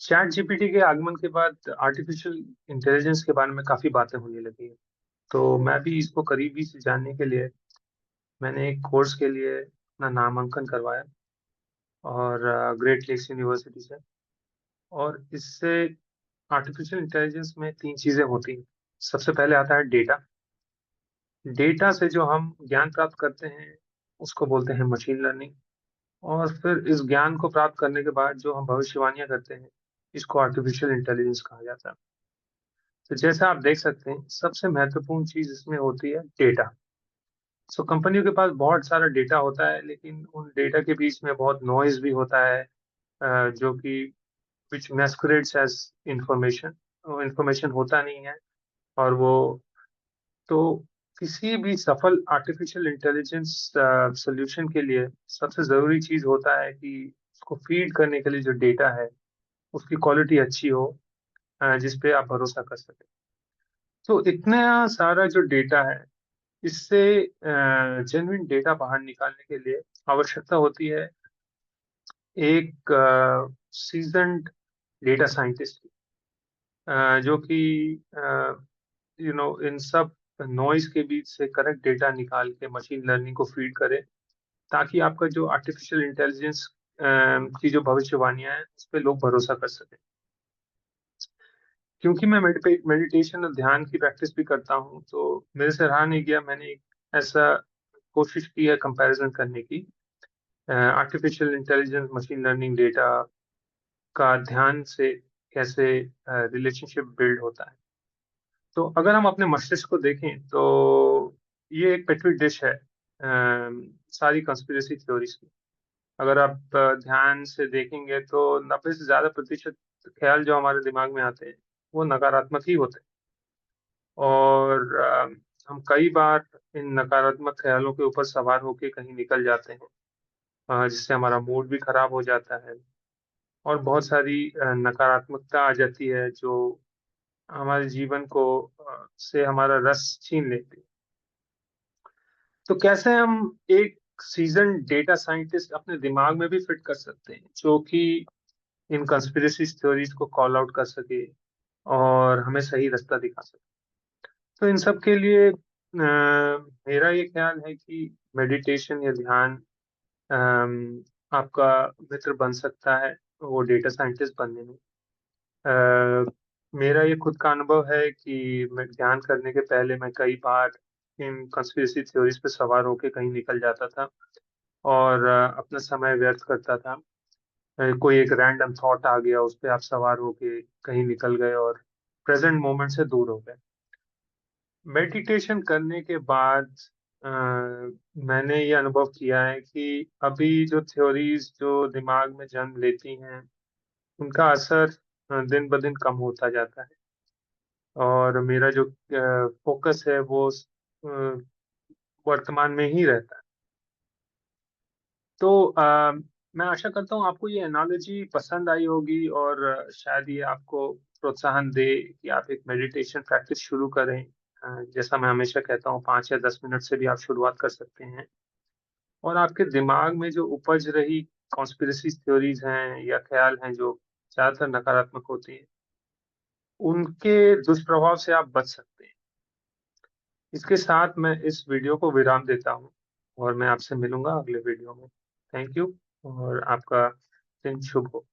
Chat GPT के आगमन के बाद आर्टिफिशियल इंटेलिजेंस के बारे में काफी बातें होने लगी हैं। तो मैं भी इसको करीबी से जानने के लिए मैंने एक कोर्स के लिए अपना नामांकन करवाया और ग्रेट लेक्स यूनिवर्सिटी से। और इससे आर्टिफिशियल इंटेलिजेंस में तीन चीजें होती हैं। सबसे पहले आता है डेटा। डेटा से जो हम ज्ञान प्राप्त करते हैं उसको बोलते हैं मशीन लर्निंग। और फिर इस ज्ञान को प्राप्त करने के बाद जो हम भविष्यवाणियां करते हैं इसको आर्टिफिशियल इंटेलिजेंस कहा जाता है। तो जैसा आप देख सकते हैं सबसे महत्वपूर्ण चीज इसमें होती है डेटा। सो कंपनियों के पास बहुत सारा डेटा होता है, लेकिन उन डेटा के बीच में बहुत नॉइज भी होता है, जो कि विच मैस्कुरेट्स एज इंफॉर्मेशन। इंफॉर्मेशन होता नहीं है। और वो तो किसी भी सफल आर्टिफिशियल इंटेलिजेंस सॉल्यूशन के लिए सबसे जरूरी चीज होता है कि उसको फीड करने के लिए जो डेटा है उसकी क्वालिटी अच्छी हो, जिस पे आप भरोसा कर सकें। तो इतना सारा जो डेटा है इससे जेन्युइन डेटा बाहर निकालने के लिए आवश्यकता होती है एक सीजन्ड डेटा साइंटिस्ट की, जो कि इन सब नॉइज के बीच से करेक्ट डेटा निकाल के मशीन लर्निंग को फीड करे, ताकि आपका जो आर्टिफिशियल इंटेलिजेंस की जो भविष्यवाणियां हैं उस पर लोग भरोसा कर सकें। क्योंकि मैं मेडिटेशन और ध्यान की प्रैक्टिस भी करता हूँ, तो मेरे से रहा नहीं गया, मैंने एक ऐसा कोशिश की है कंपैरिजन करने की artificial intelligence machine learning data का ध्यान से कैसे रिलेशनशिप बिल्ड होता है। तो अगर हम अपने मस्तिष्क को देखें तो ये एक पेट्री डिश है सारी कंस्पिरेसी थ्योरीज की। अगर आप ध्यान से देखेंगे तो 90 से ज्यादा प्रतिशत ख्याल जो हमारे दिमाग में आते हैं वो नकारात्मक ही होते हैं। और हम कई बार इन नकारात्मक ख्यालों के ऊपर सवार होकर कहीं निकल जाते हैं, जिससे हमारा मूड भी खराब हो जाता है और बहुत सारी नकारात्मकता आ जाती है जो हमारे जीवन को से हमारा रस छीन लेती है। तो कैसे हम एक सीजन डेटा साइंटिस्ट अपने दिमाग में भी फिट कर सकते हैं जो कि इन कंस्पिरेसी थ्योरीज को कॉल आउट कर सके और हमें सही रास्ता दिखा सके। तो इन सब के लिए मेरा ये ख्याल है कि मेडिटेशन या ध्यान आपका मित्र बन सकता है वो डेटा साइंटिस्ट बनने में। अ, मेरा ये खुद का अनुभव है कि मैं ध्यान करने के पहले मैं कई बार इन कंस्पिरेसी थ्योरीज पे सवार होके कहीं निकल जाता था और अपना समय व्यर्थ करता था। कोई एक रैंडम थॉट आ गया, उस पे आप सवार होके कहीं निकल गए और प्रेजेंट मोमेंट से दूर हो गए। मेडिटेशन करने के बाद अ, मैंने ये अनुभव किया है कि अभी जो थ्योरीज जो दिमाग में जन्म लेती हैं उनका असर दिन ब दिन कम होता जाता है। और मेरा जो फोकस है वो वर्तमान में ही रहता है। तो मैं आशा करता हूँ आपको ये एनालॉजी पसंद आई होगी और शायद ये आपको प्रोत्साहन दे कि आप एक मेडिटेशन प्रैक्टिस शुरू करें। जैसा मैं हमेशा कहता हूँ 5 या 10 मिनट से भी आप शुरुआत कर सकते हैं। और आपके दिमाग में जो उपज रही कॉन्स्पिरेसी थ्योरीज हैं या ख्याल हैं जो ज्यादातर नकारात्मक होती हैं, उनके दुष्प्रभाव से आप बच सकते हैं। इसके साथ मैं इस वीडियो को विराम देता हूँ और मैं आपसे मिलूंगा अगले वीडियो में। थैंक यू और आपका दिन शुभ हो।